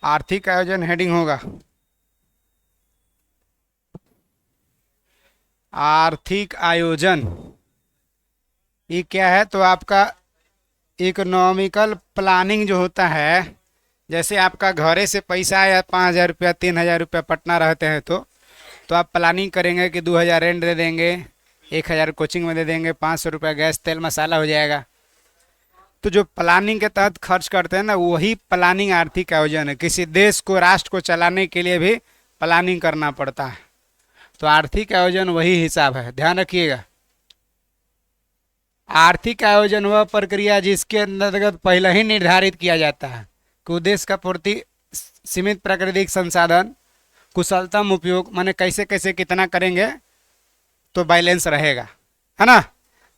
आर्थिक आयोजन हेडिंग होगा आर्थिक आयोजन। ये क्या है? तो आपका इकोनॉमिकल प्लानिंग जो होता है, जैसे आपका घरे से पैसा आया 5,000 रुपया 3,000 रुपया पटना रहते हैं तो आप प्लानिंग करेंगे कि 2,000 रेंट दे देंगे, 1,000 कोचिंग में दे देंगे, 500 रुपया गैस तेल मसाला हो जाएगा। तो जो प्लानिंग के तहत खर्च करते हैं ना, वही प्लानिंग आर्थिक आयोजन है। किसी देश को, राष्ट्र को चलाने के लिए भी प्लानिंग करना पड़ता है। तो आर्थिक आयोजन वही हिसाब है, ध्यान रखिएगा। आर्थिक आयोजन वह प्रक्रिया जिसके अंतर्गत पहले ही निर्धारित किया जाता है कि उद्देश्य का पूर्ति, सीमित प्राकृतिक संसाधन, कुशलतम उपयोग, माने कैसे कैसे कितना करेंगे तो बैलेंस रहेगा, है ना।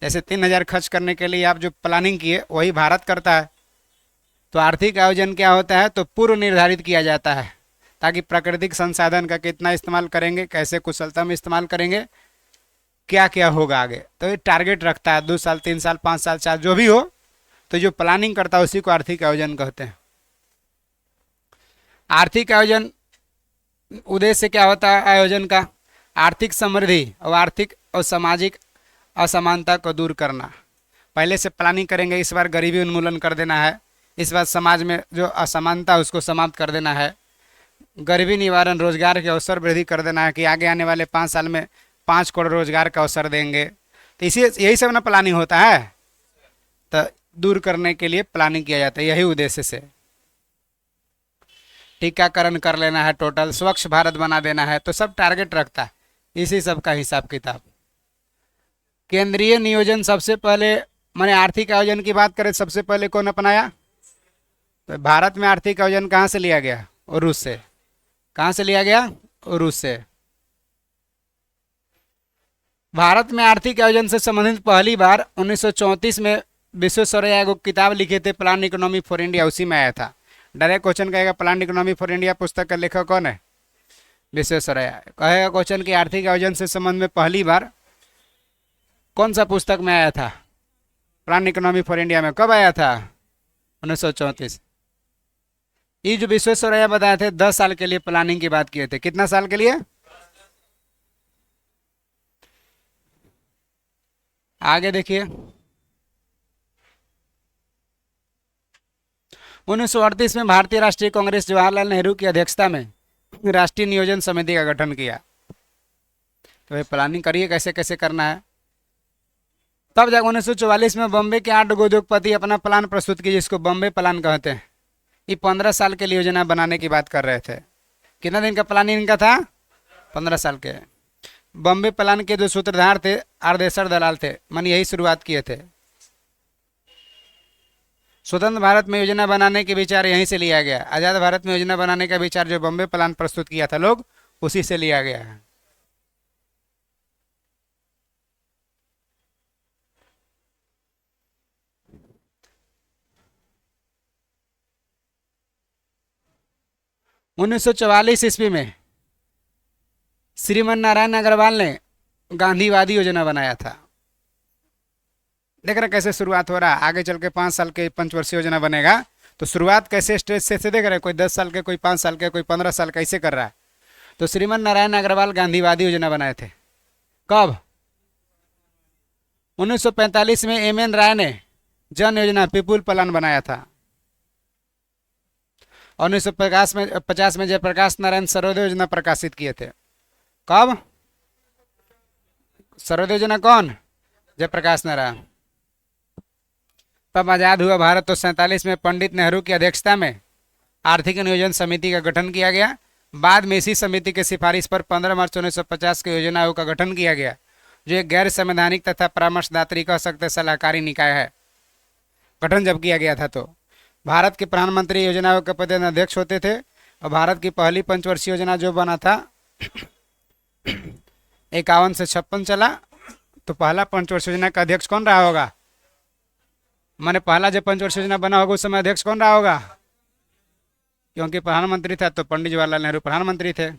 जैसे 3,000 खर्च करने के लिए आप जो प्लानिंग किए वही भारत करता है। तो आर्थिक आयोजन क्या होता है? तो पूर्व निर्धारित किया जाता है ताकि प्राकृतिक संसाधन का कितना इस्तेमाल करेंगे, कैसे कुशलता में इस्तेमाल करेंगे, क्या क्या होगा आगे। तो ये टारगेट रखता है, 2 साल 3 साल 5 साल 4 जो भी हो। तो जो प्लानिंग करता है उसी को आर्थिक आयोजन कहते हैं। आर्थिक आयोजन उद्देश्य क्या होता है आयोजन का? आर्थिक समृद्धि और आर्थिक और सामाजिक असमानता को दूर करना। पहले से प्लानिंग करेंगे, इस बार गरीबी उन्मूलन कर देना है, इस बार समाज में जो असमानता है उसको समाप्त कर देना है, गरीबी निवारण, रोजगार के अवसर वृद्धि कर देना है कि आगे आने वाले 5 साल में 5 करोड़ रोजगार का अवसर देंगे। तो इसी यही सब ना प्लानिंग होता है। तो दूर करने के लिए प्लानिंग किया जाता है, यही उद्देश्य से। टीकाकरण कर लेना है, टोटल स्वच्छ भारत बना देना है, तो सब टारगेट रखता है, इसी सब का हिसाब किताब। केंद्रीय नियोजन सबसे पहले, मैंने आर्थिक आयोजन की बात करें, सबसे पहले कौन अपनाया? तो भारत में आर्थिक आयोजन कहाँ से लिया गया? और रूस से। कहाँ से लिया गया? और रूस से। भारत में आर्थिक आयोजन से संबंधित पहली बार 1934 में विश्वेश्वरैया को किताब लिखे थे, प्लान इकोनॉमी फॉर इंडिया, उसी में आया था। डायरेक्ट क्वेश्चन कहेगा प्लान इकोनॉमी फॉर इंडिया पुस्तक का लेखक कौन है? विश्वेश्वरैया। कहेगा क्वेश्चन की आर्थिक आयोजन से संबंध में पहली बार कौन सा पुस्तक में आया था? प्लान इकोनॉमी फॉर इंडिया में कब आया था? 1934। ये जो विश्वेश्वरैया बताए थे 10 साल के लिए प्लानिंग की बात किए थे। कितना साल के लिए? आगे देखिए, 1938 में भारतीय राष्ट्रीय कांग्रेस जवाहरलाल नेहरू की अध्यक्षता में राष्ट्रीय नियोजन समिति का गठन किया। तो ये प्लानिंग करिए कैसे कैसे करना है। तब जाकर 1944 में बम्बे के 8 उद्योगपति अपना प्लान प्रस्तुत किए, जिसको बम्बे प्लान कहते हैं। ये 15 साल के लिए योजना बनाने की बात कर रहे थे। कितना दिन का प्लानिंग इनका था? 15 साल के। बम्बे प्लान के जो सूत्रधार थे आरदेसर दलाल थे, मन यही शुरुआत किए थे। स्वतंत्र भारत में योजना बनाने के विचार यहीं से लिया गया। आज़ाद भारत में योजना बनाने का विचार जो बम्बे प्लान प्रस्तुत किया था लोग, उसी से लिया गया है। उन्नीस सौ 44 ईस्वी में श्रीमन नारायण अग्रवाल ने गांधीवादी योजना बनाया था। देख रहे कैसे शुरुआत हो रहा है, आगे चल के 5 साल के पंचवर्षीय योजना बनेगा। तो शुरुआत कैसे स्टेज से देख रहे, कोई 10 साल के, कोई 5 साल के, कोई 15 साल कैसे कर रहा है। तो श्रीमन नारायण अग्रवाल गांधीवादी योजना बनाए थे। कब? 1945 में एम एन राय ने जन योजना पीपुल प्लान बनाया था। 1950 में जयप्रकाश नारायण सर्वोदय योजना प्रकाशित किए थे। कब? सर्वोदय योजना कौन? जयप्रकाश नारायण। तब आजाद हुआ भारत तो 47 में पंडित नेहरू की अध्यक्षता में आर्थिक नियोजन समिति का गठन किया गया। बाद में इसी समिति की सिफारिश पर 15 मार्च 1950 के योजना आयोग का गठन किया गया, जो एक गैर संवैधानिक तथा परामर्शदात्री कह सकते सलाहकारी निकाय है। गठन जब किया गया था तो भारत के प्रधानमंत्री योजना आयोग के पद अध्यक्ष होते थे। और भारत की पहली पंचवर्षीय योजना जो बना था 51 से 56 चला। तो पहला पंचवर्षीय योजना का अध्यक्ष कौन रहा होगा? मैंने पहला जब पंचवर्षीय योजना बना होगा उस समय अध्यक्ष कौन रहा होगा? क्योंकि प्रधानमंत्री था तो पंडित जवाहरलाल नेहरू प्रधानमंत्री थे।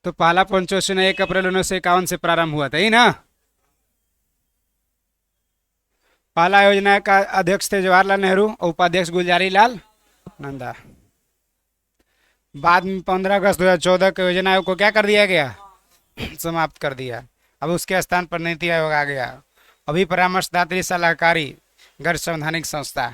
तो पहला पंचवर्षीय योजना 1 अप्रैल 1951 से प्रारंभ हुआ था, ही ना। पहला योजना का अध्यक्ष थे जवाहरलाल नेहरू और उपाध्यक्ष गुलजारी लाल नंदा। बाद में 15 अगस्त 2014 को योजना आयोग को क्या कर दिया गया, समाप्त कर दिया। अब उसके स्थान पर नीति आयोग आ गया। अभी परामर्शदात्री सलाहकारी गैर संवैधानिक संस्था।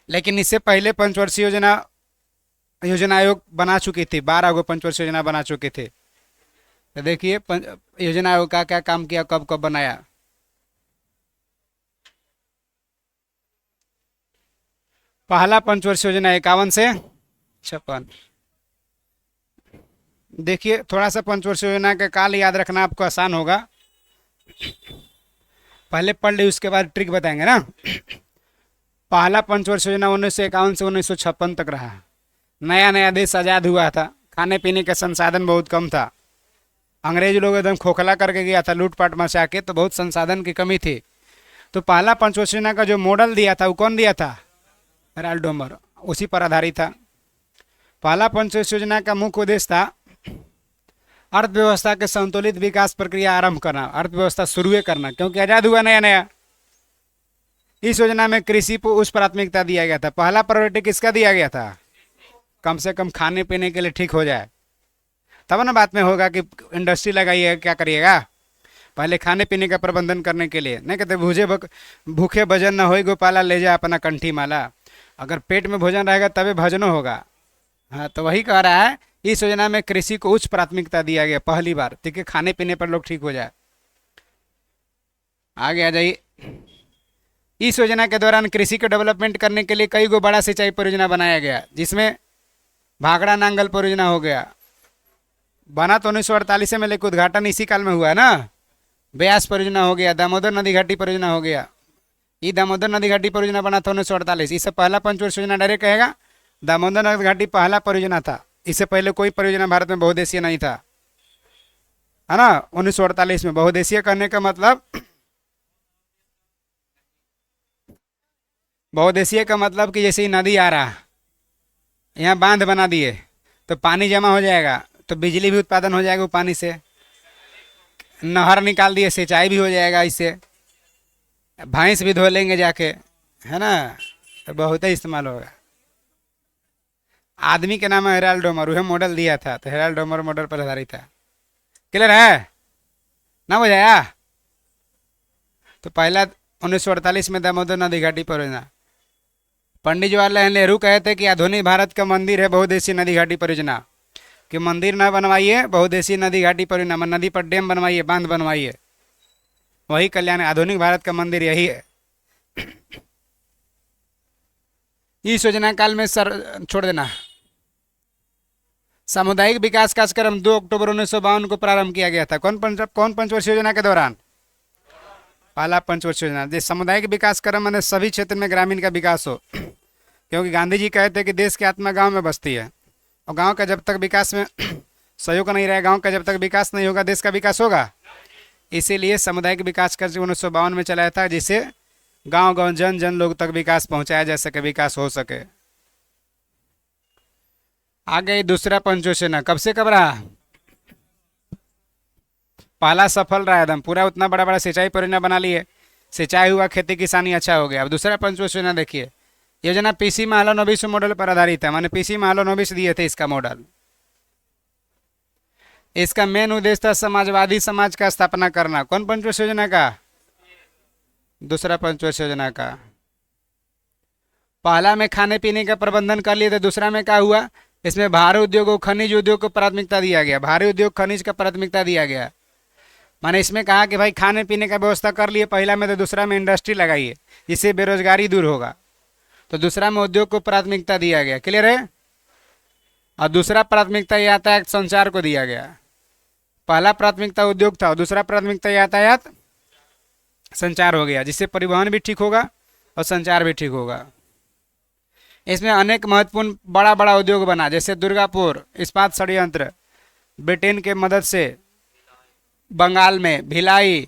लेकिन इससे पहले पंचवर्षीय योजना आयोग बना चुकी थी, 12 गो पंचवर्षीय योजना बना चुके थे। तो देखिए योजना आयोग का क्या काम किया, कब कब बनाया। पहला पंचवर्षीय योजना 51 से 56। देखिए थोड़ा सा पंचवर्षीय योजना का काल याद रखना आपको आसान होगा, पहले पढ़ ली उसके बाद ट्रिक बताएंगे ना। पहला पंचवर्षीय योजना 1951 से 1956 तक रहा। नया नया देश आज़ाद हुआ था, खाने पीने का संसाधन बहुत कम था, अंग्रेज लोग एकदम खोखला करके गया था लूटपाट मचा के, तो बहुत संसाधन की कमी थी। तो पहला पंचवर्षीय योजना का जो मॉडल दिया था वो कौन दिया था, हेराल्ड डोमर, उसी पर आधारित था। पहला पंचवर्षीय योजना का मुख्य उद्देश्य था अर्थव्यवस्था के संतुलित विकास प्रक्रिया आरंभ करना, अर्थव्यवस्था शुरू करना, क्योंकि आज़ाद हुआ नया नया। इस योजना में कृषि को उच्च प्राथमिकता दिया गया था। पहला प्रायोरिटी किसका दिया गया था, कम से कम खाने पीने के लिए ठीक हो जाए, तब ना बात में होगा कि इंडस्ट्री लगाइएगा क्या करिएगा। पहले खाने पीने का प्रबंधन करने के लिए, नहीं कहते भूखे भजन न हो गोपाला ले जा अपना कंठी माला। अगर पेट में भोजन रहेगा तभी भजनो होगा। हाँ, तो वही कह रहा है, इस योजना में कृषि को उच्च प्राथमिकता दिया गया पहली बार, ठीक है, खाने पीने पर लोग ठीक हो जाए। आगे आ जाइए। इस योजना के दौरान कृषि को डेवलपमेंट करने के लिए कई गो बड़ा सिंचाई परियोजना बनाया गया, जिसमें भाखड़ा नांगल परियोजना हो गया, बना तो 1948 में, लेकिन उद्घाटन इसी काल में हुआ है ना। ब्यास परियोजना हो गया, दामोदर नदी घाटी परियोजना हो गया। ये दामोदर नदी घाटी परियोजना बना था 1948। इससे पहला पंचवर्षीय योजना डायरेक्ट कहेगा दामोदर नदी घाटी पहला परियोजना था। इससे पहले कोई परियोजना भारत में बहुदेशीय नहीं था, है ना। 1948 में बहुदेशीय करने का मतलब, बहुदेशीय का मतलब कि जैसे ही नदी आ रहा, यहाँ बांध बना दिए तो पानी जमा हो जाएगा, तो बिजली भी उत्पादन हो जाएगा वो पानी से। नहर निकाल दिए, सिंचाई भी हो जाएगा, इससे भैंस भी धो लेंगे जाके, है ना, तो बहुत ही इस्तेमाल होगा। आदमी के नाम है हेराल्ड डोमर, वह मॉडल दिया था, तो हेराल्ड डोमर मॉडल पर आधारित था। क्लियर है ना, बुझाया। तो पहला 1948 में दामोदर नदी घाटी परियोजना। पंडित जवाहरलाल नेहरू कहे थे कि आधुनिक भारत का मंदिर है बहुदेशीय नदी घाटी परियोजना, कि मंदिर न बनवाइए, बहुदेशीय नदी घाटी परियोजना, नदी पर डैम बनवाइए, बांध बनवाइए, वही कल्याण है। आधुनिक भारत का मंदिर यही है। इस योजना काल में सर छोड़ देना। सामुदायिक विकास कार्यक्रम 2 अक्टूबर 1952 को प्रारंभ किया गया था। कौन पंचवर्षीय योजना के दौरान, पहला पंचवर्षीय योजना। जो सामुदायिक विकास कार्यक्रम मैंने सभी क्षेत्र में ग्रामीण का विकास हो, क्योंकि गांधी जी कहते हैं कि देश की आत्मा गांव में बसती है, और गांव का जब तक विकास में सहयोग नहीं रहेगा, गांव का जब तक विकास नहीं होगा, देश का विकास होगा। इसीलिए सामुदायिक विकास कार्यक्रम 1952 में चलाया था, जिससे गांव गांव जन जन लोग तक विकास पहुंचाया जा सके, विकास हो सके। आगे दूसरा पंचवर्षीय योजना कब से कब रहा, पहला सफल रहा एकदम पूरा, उतना बड़ा बड़ा सिंचाई परियोजना बना लिए, सिंचाई हुआ, खेती किसानी अच्छा हो गया। अब दूसरा पंचवर्षीय योजना देखिए, योजना पीसी महालनोबिस मॉडल पर आधारित है, मैंने पीसी महालनोबिस दिए थे इसका मॉडल। इसका मेन उद्देश्य था समाजवादी समाज का स्थापना करना। कौन पंचवर्षीय योजना का, दूसरा पंचवर्षीय योजना का। पहला में खाने पीने का प्रबंधन कर लिए थे, दूसरा में क्या हुआ, इसमें भारी उद्योग और खनिज उद्योग को प्राथमिकता दिया गया, भारी उद्योग खनिज का प्राथमिकता दिया गया। मैंने इसमें कहा कि भाई खाने पीने का व्यवस्था कर लिए पहला में, तो दूसरा में इंडस्ट्री लगाइए, जिससे बेरोजगारी दूर होगा। तो दूसरा में उद्योग को प्राथमिकता दिया गया। क्लियर है। और दूसरा प्राथमिकता यातायात संचार को दिया गया। पहला प्राथमिकता उद्योग था और दूसरा प्राथमिकता यातायात संचार हो गया, जिससे परिवहन भी ठीक होगा और संचार भी ठीक होगा। इसमें अनेक महत्वपूर्ण बड़ा बड़ा उद्योग बना, जैसे दुर्गापुर इस्पात षड्यंत्र, ब्रिटेन के मदद से बंगाल में भिलाई,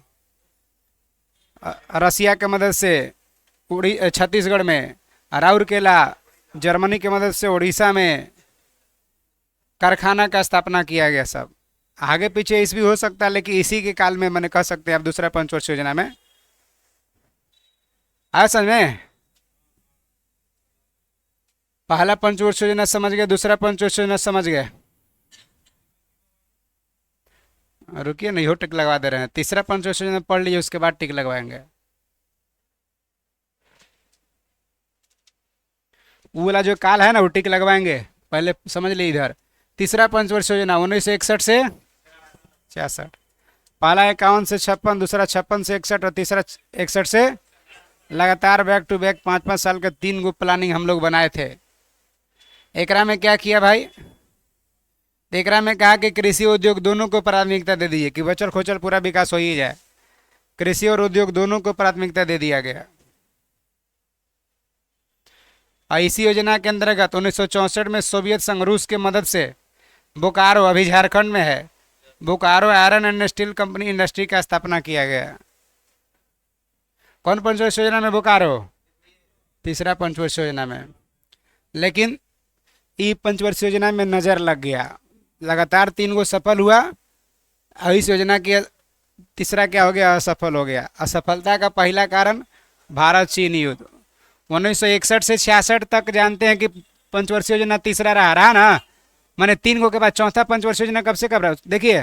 रसिया के मदद से छत्तीसगढ़ में, राउरकेला जर्मनी की मदद से उड़ीसा में कारखाना का स्थापना किया गया। सब आगे पीछे इस भी हो सकता है, लेकिन इसी के काल में मैंने कह सकते हैं आप दूसरा पंचवर्षीय योजना में। आया समझ में? पहला पंचवर्ष योजना समझ गए, दूसरा पंचवर्ष योजना समझ गए? रुकिए नहीं हो, टिक लगवा दे रहे हैं। तीसरा पंचवर्ष योजना पढ़ लीजिए, उसके बाद टिक लगवाएंगे। वो वाला जो काल है ना, वो टिक लगवाएंगे, पहले समझ लीजिए इधर। तीसरा पंचवर्ष योजना 1961 से 66। पहला 51 से 56, दूसरा 56 से 61 और तीसरा 61 से लगातार बैक टू बैक 5-5 साल के 3 गो प्लानिंग हम लोग बनाए थे। एकरा में क्या किया भाई? एकरा में कहा कि कृषि उद्योग दोनों को प्राथमिकता दे दीजिए कि बचल खोचल पूरा विकास हो ही जाए। कृषि और उद्योग दोनों को प्राथमिकता दे दिया गया। और इसी योजना के अंतर्गत 1964 में सोवियत संघ रूस की मदद से बोकारो, अभी झारखंड में है, Bokaro iron and steel company industry का स्थापना किया गया। कौन पंचवर्ष योजना में? बोकारो। तीसरा पंचवर्ष योजना में। लेकिन ई पंचवर्ष योजना में नजर लग गया, लगातार 3 गो सफल हुआ और इस योजना के तीसरा क्या हो गया? असफल हो गया। असफलता का पहला कारण भारत चीन युद्ध। 1961 से 66 तक जानते हैं कि पंचवर्षीय योजना तीसरा रहा ना, माने 3 गो के बाद चौथा पंचवर्षीय योजना कब से कब रहा? देखिए,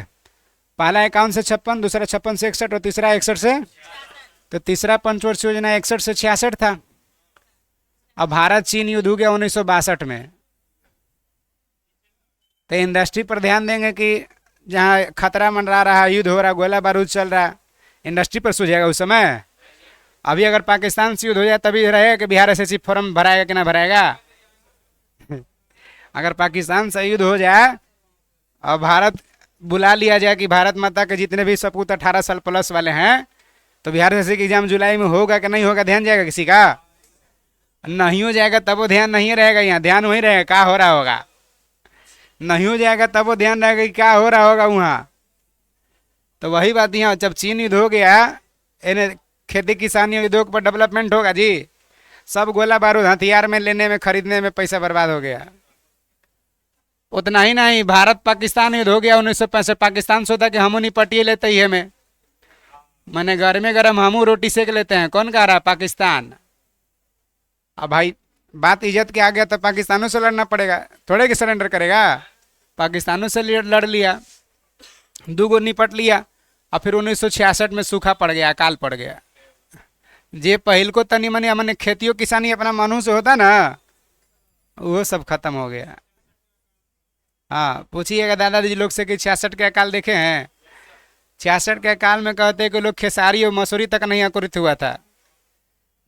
पहला 51 से 56, दूसरा 56 से 61 और तीसरा 61 से, तो तीसरा पंचवर्षीय योजना 61 से 66 था। अब भारत चीन युद्ध हो गया 1962 में। तो इंडस्ट्री पर ध्यान देंगे कि जहाँ खतरा मंडरा रहा, युद्ध हो रहा, गोला बारूद चल रहा, इंडस्ट्री पर सूझेगा उस समय। अभी अगर पाकिस्तान से युद्ध हो जाए तभी रहेगा कि बिहार एसएससी फॉर्म भराएगा कि ना भराएगा। अगर पाकिस्तान से युद्ध हो जाए और भारत बुला लिया जाए कि भारत माता के जितने भी सपूत 18 साल प्लस वाले हैं, तो बिहार एसएससी की एग्जाम जुलाई में होगा कि नहीं होगा? ध्यान जाएगा किसी का? नहीं हो जाएगा तब वो ध्यान नहीं रहेगा, यहाँ ध्यान वही रहेगा क्या हो रहा होगा। नहीं हो जाएगा तब वो ध्यान रहेगा कि क्या हो रहा होगा वहाँ। तो वही बात यहाँ, जब चीन युद्ध हो गया, इन्हें खेती किसानी उद्योग पर डेवलपमेंट होगा जी, सब गोला बारूद हथियार में लेने में खरीदने में पैसा बर्बाद हो गया। उतना ही नहीं, भारत पाकिस्तान युद्ध हो गया 1965। पाकिस्तान सोचा कि हम निपटिए लेते ही हमें, मैंने गर्मे गर्म हम रोटी सेक लेते हैं। कौन कह रहा? पाकिस्तान। अब भाई बात इज्जत के आ गया तो पाकिस्तानों से लड़ना पड़ेगा, थोड़े कि सरेंडर करेगा। पाकिस्तानों से लड़ लिया, 2 गो निपट लिया, और फिर 1966 में सूखा पड़ गया, अकाल पड़ गया। जे पहिल को तनी मनी हमने खेतियों किसानी अपना मनू से होता ना, वो सब खत्म हो गया। हाँ, पूछिएगा दादाजी लोग से कि 66 के अकाल देखे हैं? 66 के अकाल में कहते हैं कि लोग खेसारी और मसूरी तक नहीं अंकुरित हुआ था,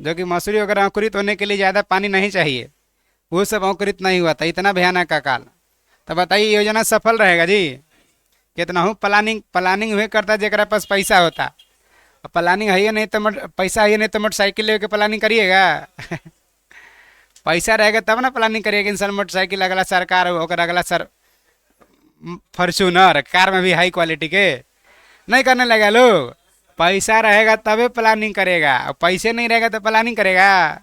जो कि मसूरी अगर अंकुरित होने के लिए ज़्यादा पानी नहीं चाहिए, वो सब अंकुरित नहीं हुआ था। इतना भयानक अकाल। तो बताइए योजना सफल रहेगा जी? कितना हूँ प्लानिंग हुए करता जरा पास पैसा होता। प्लानिंग है नहीं तो पैसा है नहीं तो मोटरसाइकिल लेके प्लानिंग करिएगा। पैसा रहेगा तब ना प्लानिंग करिएगा। इंसान मोटरसाइकिल अगला सरकार होकर अगला सर फॉर्च्यूनर कार में भी हाई क्वालिटी के नहीं करने लगा लोग। पैसा रहेगा तभी प्लानिंग करेगा, और पैसे नहीं रहेगा तो प्लानिंग करेगा।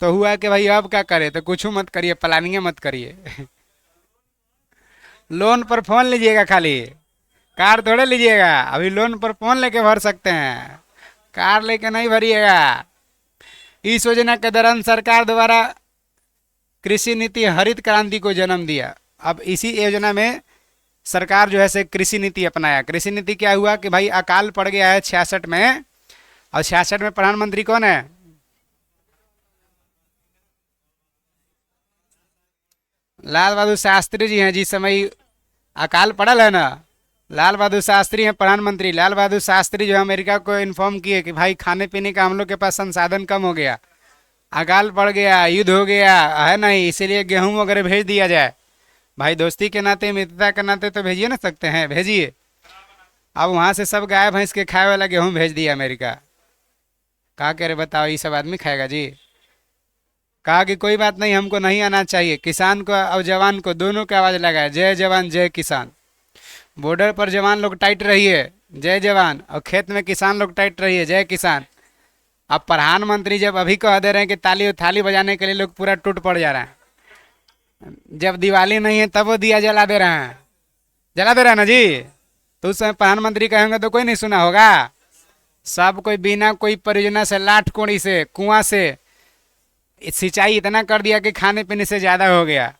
तो हुआ कि भाई अब क्या करे, तो कुछ मत करिए, प्लानिंग मत करिए। लोन पर फोन लीजिएगा, खाली कार थोड़े लीजिएगा। अभी लोन पर फोन लेके भर सकते हैं, कार लेके नहीं भरिएगा। इस योजना के दौरान सरकार द्वारा कृषि नीति हरित क्रांति को जन्म दिया। अब इसी योजना में सरकार जो है से कृषि नीति अपनाया। कृषि नीति क्या हुआ कि भाई अकाल पड़ गया है 66 में, और 66 में प्रधानमंत्री कौन है? लाल बहादुर शास्त्री जी हैं। जिस समय अकाल पड़ल है ना, लाल बहादुर शास्त्री हैं प्रधानमंत्री। लाल बहादुर शास्त्री जो अमेरिका को इन्फॉर्म किए कि भाई खाने पीने का हम लोग के पास संसाधन कम हो गया, अकाल पड़ गया, युद्ध हो गया है नहीं, इसीलिए गेहूं वगैरह भेज दिया जाए। भाई दोस्ती के नाते, मित्रता के नाते तो भेजिए ना सकते हैं, भेजिए। अब वहाँ से सब गाय भैंस के खाए वाला गेहूँ भेज दिया अमेरिका। कहा कह रहे बताओ, ये सब आदमी खाएगा जी? कहा कि कोई बात नहीं, हमको नहीं आना चाहिए। किसान को और जवान को दोनों की आवाज़ लगाए, जय जवान जय किसान। बॉर्डर पर जवान लोग टाइट रहिए, जय जवान, और खेत में किसान लोग टाइट रहिए, जय किसान। अब प्रधानमंत्री जब अभी कह दे रहे हैं कि ताली थाली बजाने के लिए लोग पूरा टूट पड़ जा रहे हैं। जब दिवाली नहीं है तब वो दिया जला दे रहे हैं, जला दे रहे हैं ना जी। तो उस समय प्रधानमंत्री कहेंगे तो कोई नहीं सुना होगा। सब कोई बिना कोई परियोजना से, लाठ कोड़ी से, कुआं से सिंचाई इतना कर दिया कि खाने पीने से ज्यादा हो गया।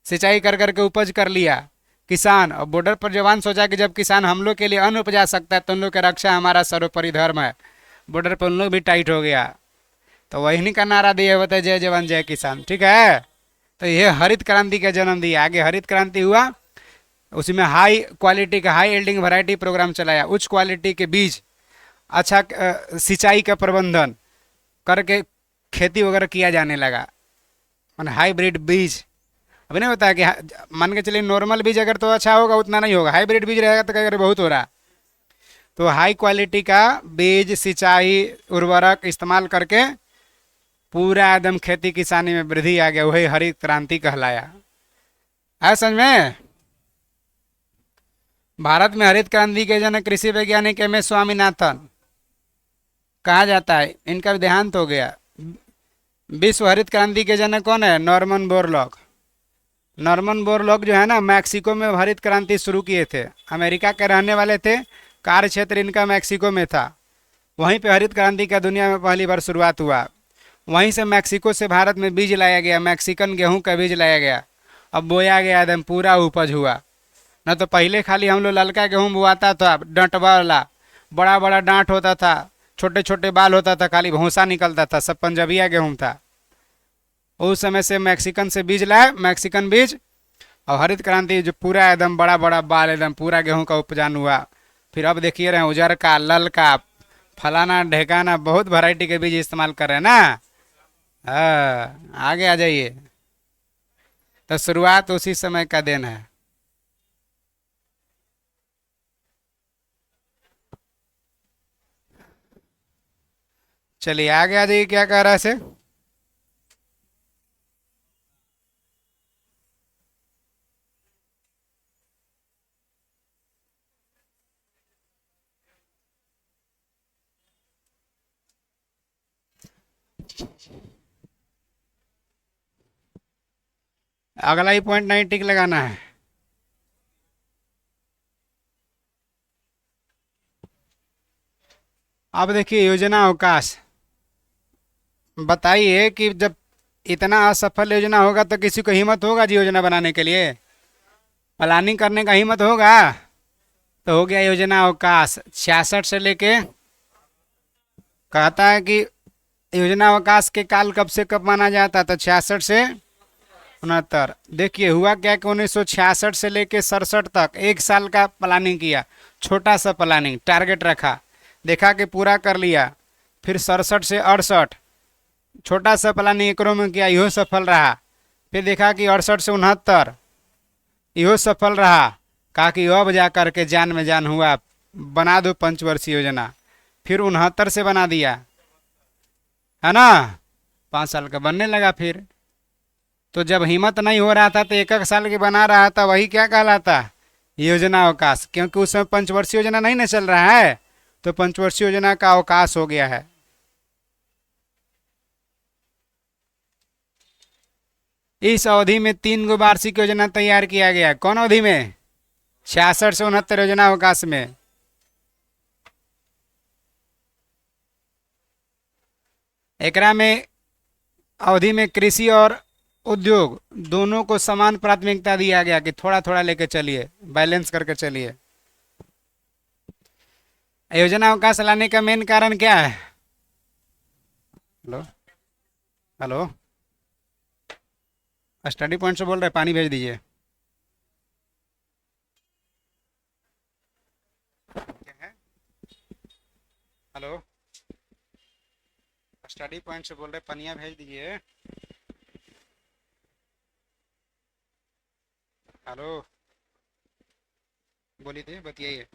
सिंचाई कर करके उपज कर लिया किसान। और बॉर्डर पर जवान सोचा कि जब किसान हम लोग के लिए अन्न उपजा सकता है तो उन लोग की रक्षा हमारा सर्वोपरि धर्म है। बॉर्डर पर उन लोग भी टाइट हो गया। तो वही का नारा दिए हुए थे, जय जवान जय किसान। ठीक है, तो ये हरित क्रांति का जन्म दिया। आगे हरित क्रांति हुआ, उसमें हाई क्वालिटी का, हाई यील्डिंग वैरायटी प्रोग्राम चलाया। उच्च क्वालिटी के बीज, अच्छा सिंचाई का प्रबंधन करके खेती वगैरह किया जाने लगा। मान हाइब्रिड बीज, अभी नहीं होता है कि मान के चलिए नॉर्मल बीज अगर तो अच्छा होगा उतना नहीं होगा, हाइब्रिड बीज रहेगा तो अगर बहुत हो रहा। तो हाई क्वालिटी का बीज, सिंचाई, उर्वरक इस्तेमाल करके पूरा एकदम खेती किसानी में वृद्धि आ गया। वही हरित क्रांति कहलाया है। समझ में? भारत में हरित क्रांति के जनक कृषि वैज्ञानिक एम एस स्वामीनाथन कहा जाता है। इनका देहांत हो गया। विश्व हरित क्रांति के जनक कौन है? Norman Borlaug. नॉर्मन बोरलॉग जो है ना, मैक्सिको में हरित क्रांति शुरू किए थे। अमेरिका के रहने वाले थे, कार्य क्षेत्र इनका मैक्सिको में था। वहीं पे हरित क्रांति का दुनिया में पहली बार शुरुआत हुआ। वहीं से मैक्सिको से भारत में बीज लाया गया, मैक्सिकन गेहूं का बीज लाया गया। अब बोया गया, एकदम पूरा उपज हुआ। न तो पहले खाली हम लोग ललका गेहूं बोआता था, डंटवा वाला, बड़ा बड़ा डांट होता था, छोटे छोटे बाल होता था, खाली भूसा निकलता था, सब पंजाबिया गेहूं था। उस समय से मैक्सिकन से बीज लाए, मैक्सिकन बीज। और हरित क्रांति जो पूरा एकदम बड़ा बड़ा बाल, एकदम पूरा गेहूं का उपजान हुआ। फिर अब देखिए रहे उजर का, लल का, फलाना ढेकाना, बहुत वैरायटी के बीज इस्तेमाल कर रहे हैं ना। आगे आ जाइए। तो शुरुआत उसी समय का दिन है। चलिए आगे आ जाइए, क्या कह रहा है से? अगला ही पॉइंट नहीं टिक लगाना है। अब देखिए योजना अवकाश। बताइए कि जब इतना असफल योजना होगा तो किसी को हिम्मत होगा जी योजना बनाने के लिए, प्लानिंग करने का हिम्मत होगा? तो हो गया योजना अवकाश। 66 से लेके, कहता है कि योजना अवकाश के काल कब से कब माना जाता? तो 66 से 69। देखिए हुआ क्या कि 1966 से लेके 67 तक 1 साल का प्लानिंग किया। छोटा सा प्लानिंग, टारगेट रखा, देखा कि पूरा कर लिया। फिर 67 से 68 छोटा सा प्लानिंग एकरों में किया, इहो सफल रहा। फिर देखा कि 68 से 69 इहो सफल रहा। कहा कि अब जा करके जान में जान हुआ, बना दो पंचवर्षीय योजना। फिर 69 से बना दिया, है ना, 5 साल का बनने लगा। फिर तो जब हिम्मत नहीं हो रहा था तो 1 1 साल की बना रहा था, वही क्या कहलाता? योजना अवकाश। क्योंकि उस समय पंचवर्षीय योजना नहीं ना चल रहा है, तो पंचवर्षीय योजना का अवकाश हो गया है। इस अवधि में 3 गो वार्षिक योजना तैयार किया गया। कौन अवधि में? 66 से 69 योजना अवकाश में। एकरा में अवधि में कृषि और उद्योग दोनों को समान प्राथमिकता दिया गया कि थोड़ा थोड़ा लेके चलिए, बैलेंस करके चलिए। योजना अवकाश लाने का मेन कारण क्या है? हेलो हेलो, स्टडी पॉइंट से बोल रहे, पानी भेज दीजिए। क्या है? हेलो, स्टडी पॉइंट से बोल रहे, पनिया भेज दीजिए। हेलो, बोलिए थे, बतियाइए।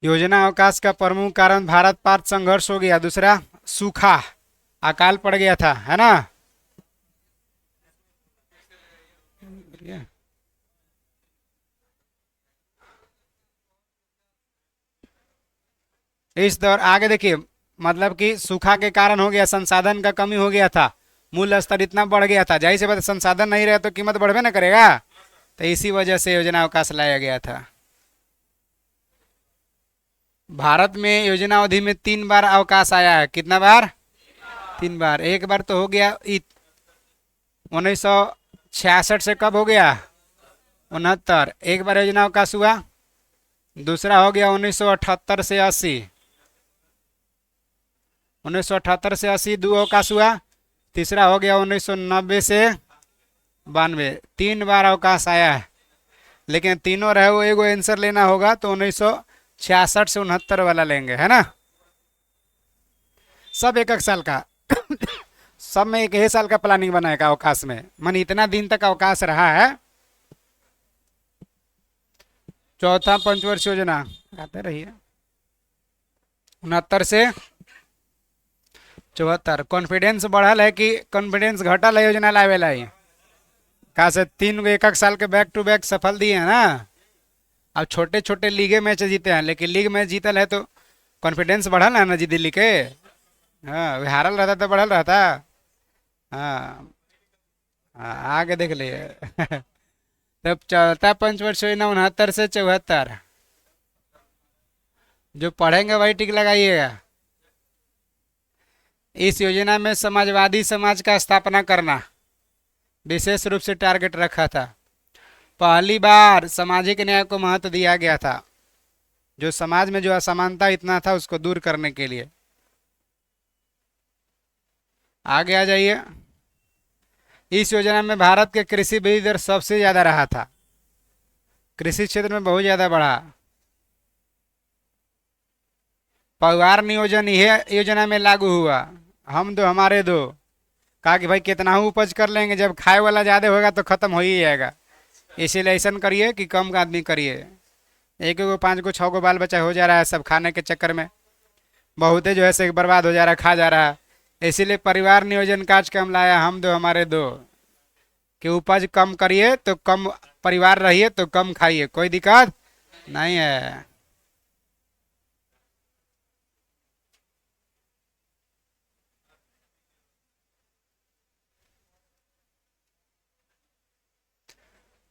योजना अवकाश का प्रमुख कारण भारत पात संघर्ष हो गया। दूसरा सूखा, अकाल पड़ गया था, है ना। इस दौर आगे देखिए, मतलब कि सूखा के कारण हो गया, संसाधन का कमी हो गया था, मूल्य स्तर इतना बढ़ गया था। जाहिर सी बात है, संसाधन नहीं रहे तो कीमत बढ़बे ना करेगा। तो इसी वजह से योजना अवकाश लाया गया था। भारत में योजना अवधि में 3 बार अवकाश आया है। कितना बार? 3 बार। एक बार तो हो गया 1966 से, कब हो गया? 69। एक बार योजना अवकाश हुआ। दूसरा हो गया 1978 से 80। 1978 से 80 दो अवकाश हुआ। तीसरा हो गया 1990 से 92। 3 बार अवकाश आया है, लेकिन तीनों रहे वो एगो आंसर लेना होगा, तो 1966 से 69 वाला लेंगे, है ना। सब एक एक साल का सब में एक ही साल का प्लानिंग बनाएगा अवकाश में, मन इतना दिन तक अवकाश रहा है। चौथा पंचवर्ष योजना आते रहिए। 69 से 74। कॉन्फिडेंस बढ़ल है कि कॉन्फिडेंस घटल है योजना लावेला ही? कहा से 3 एक एक साल के बैक टू बैक सफल दिए हैं ना। अब छोटे छोटे लीगे मैच जीते हैं, लेकिन लीग मैच जीतल है तो कॉन्फिडेंस बढ़ल है ना जी दिल्ली के। हाँ, हारल रहता तो बढ़ल रहता। हाँ, हाँ, आगे देख लिए तब चौथा पंचवर्ष योजना 69 से 74। जो पढ़ेंगे वही टिक लगाइएगा। इस योजना में समाजवादी समाज का स्थापना करना विशेष रूप से टारगेट रखा था। पहली बार सामाजिक न्याय को महत्व दिया गया था, जो समाज में जो असमानता इतना था उसको दूर करने के लिए। आगे आ जाइए। इस योजना में भारत के कृषि वृद्धि दर सबसे ज्यादा रहा था, कृषि क्षेत्र में बहुत ज्यादा बढ़ा। परिवार नियोजन यह योजना में लागू हुआ। हम दो हमारे दो, कहा कि भाई कितना ही उपज कर लेंगे, जब खाए वाला ज्यादा होगा तो खत्म हो ही जाएगा, इसीलिए ऐसा करिए कि कम आदमी करिए। एक गो 5 गो 6 गो बाल बच्चा हो जा रहा है, सब खाने के चक्कर में बहुते जो है से बर्बाद हो जा रहा है, खा जा रहा है। इसीलिए परिवार नियोजन कार्यक्रम लाया, हम दो हमारे दो, कि उपज कम करिए तो कम परिवार रहिए तो कम खाइए, कोई दिक्कत नहीं है।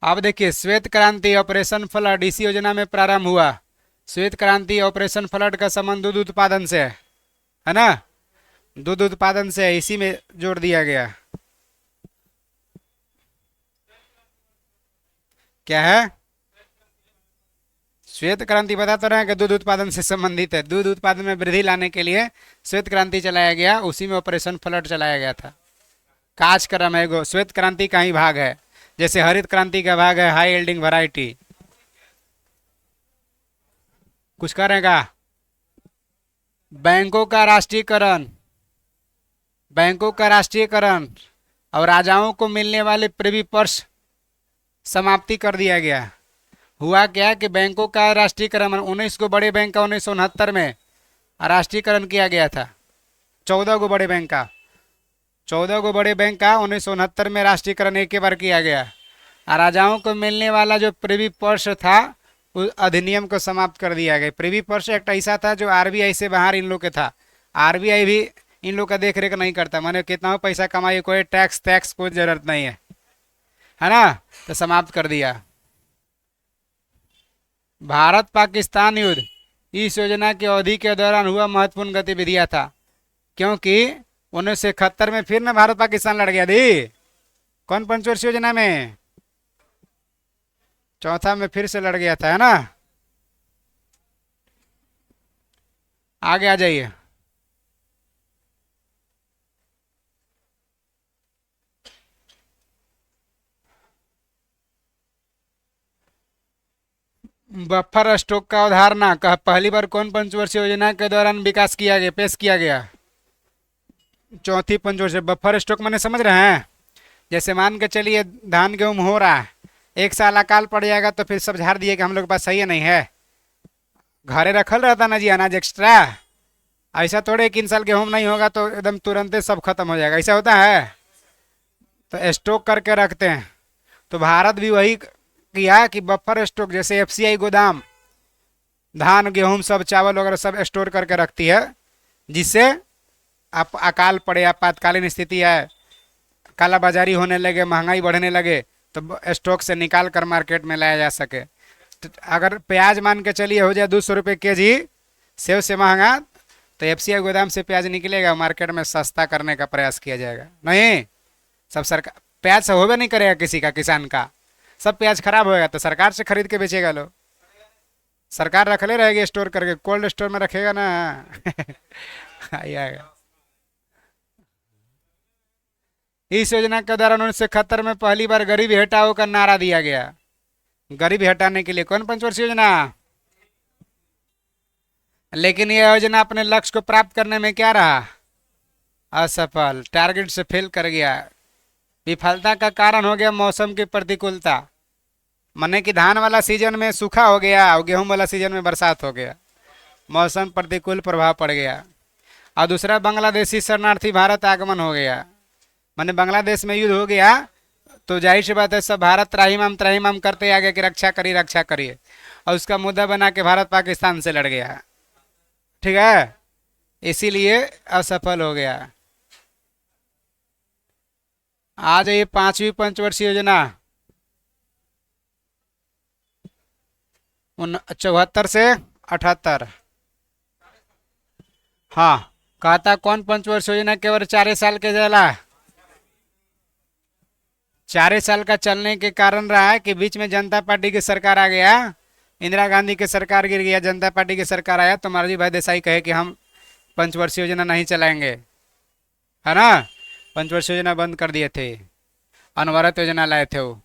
अब देखिए, श्वेत क्रांति ऑपरेशन फ्लड इसी योजना में प्रारंभ हुआ। श्वेत क्रांति ऑपरेशन फ्लड का संबंध दूध उत्पादन से है ना, दूध उत्पादन से, इसी में जोड़ दिया गया। क्या है? श्वेत क्रांति बता तो रहे हैं कि दूध उत्पादन से संबंधित है। दूध उत्पादन में वृद्धि लाने के लिए श्वेत क्रांति चलाया गया, उसी में ऑपरेशन फ्लड चलाया गया था। कार्यक्रम है एगो, श्वेत क्रांति का ही भाग है, जैसे हरित क्रांति का भाग है हाई यील्डिंग वैरायटी। कुछ करेगा? बैंकों का राष्ट्रीयकरण, बैंकों का राष्ट्रीयकरण और राजाओं को मिलने वाले प्रिवी पर्स समाप्ति कर दिया गया। हुआ क्या कि बैंकों का राष्ट्रीयकरण 19 को बड़े बैंक का 1969 में राष्ट्रीयकरण किया गया था। 14 को बड़े बैंक का 1969 में राष्ट्रीयकरण एक ही बार किया गया। और राजाओं को मिलने वाला जो प्रिवी पर्स था उस अधिनियम को समाप्त कर दिया गया। प्रिवी पर्स एक्ट ऐसा था जो आरबीआई से बाहर इन लोग के था। आरबीआई भी इन लोग का देख रेख नहीं करता, माने कितना पैसा कमाइए, कोई टैक्स कोई जरूरत नहीं है ना, तो समाप्त कर दिया। भारत पाकिस्तान युद्ध इस योजना की अवधि के दौरान हुआ महत्वपूर्ण गतिविधियां था, क्योंकि 1971 में फिर ना भारत पाकिस्तान लड़ गया दी। कौन पंचवर्षीय योजना में? चौथा में फिर से लड़ गया था, है ना। आगे आ जाइए। बफर स्टॉक का अवधारणा का पहली बार कौन पंचवर्षीय योजना के दौरान विकास किया गया, पेश किया गया? चौथी पंचवर्षीय। बफर स्टॉक मैंने समझ रहे हैं, जैसे मान के चलिए धान गेहूं हो रहा है, एक साल अकाल पड़ जाएगा तो फिर सब झाड़ दिए कि हम लोग के पास सही है नहीं है, घरे रखल रहता ना जी अनाज एक्स्ट्रा। ऐसा थोड़े कि 3 साल गेहूं नहीं होगा तो एकदम तुरंत सब खत्म हो जाएगा, ऐसा होता है। तो स्टॉक करके रखते हैं। तो भारत भी वही किया कि बफर स्टॉक, जैसे एफसीआई गोदाम धान गेहूं सब चावल वगैरह सब स्टोर करके रखती है, जिससे अकाल पड़े, आपातकालीन स्थिति है, कालाबाजारी होने लगे, महंगाई बढ़ने लगे, तो स्टॉक से निकाल कर मार्केट में लाया जा सके। तो अगर प्याज मान के चलिए हो जाए 200 रुपये के जी, सेव से महंगा, तो एफसीआई गोदाम से प्याज निकलेगा, मार्केट में सस्ता करने का प्रयास किया जाएगा। नहीं, सब सरकार प्याज से होबे नहीं करेगा किसी का, किसान का सब प्याज खराब होएगा तो सरकार से खरीद के बेचेगा लोग। सरकार रखले रहेगी स्टोर करके, कोल्ड स्टोर में रखेगा ना। आएगा। इस योजना के द्वारा 1971 में पहली बार गरीबी हटाओ का नारा दिया गया। गरीबी हटाने के लिए कौन पंचवर्षीय योजना? लेकिन यह योजना अपने लक्ष्य को प्राप्त करने में क्या रहा? असफल, टारगेट से फेल कर गया। विफलता का कारण हो गया मौसम की प्रतिकूलता, माने कि धान वाला सीजन में सूखा हो गया और गेहूं वाला सीजन में बरसात हो गया, मौसम प्रतिकूल प्रभाव पड़ गया। और दूसरा, बांग्लादेशी शरणार्थी भारत आगमन हो गया, माने बांग्लादेश में युद्ध हो गया, तो जाहिर सी बात है सब भारत त्राहिमाम करते आगे कि रक्षा करिए रक्षा करिए, और उसका मुद्दा बना के भारत पाकिस्तान से लड़ गया। ठीक है, इसीलिए असफल हो गया। आज ये 5वीं पंचवर्षीय योजना 74 से 78। हाँ, कहता कौन पंचवर्षीय योजना केवल 4 साल के चला? 4 साल का चलने के कारण रहा है कि बीच में जनता पार्टी की सरकार आ गया, इंदिरा गांधी की सरकार गिर गया, जनता पार्टी की सरकार आया, तो मोरारजी भाई देसाई कहे कि हम पंचवर्षीय योजना नहीं चलाएंगे, है ना। पंचवर्षीय योजना बंद कर दिए थे, अनवरत योजना लाए थे वो।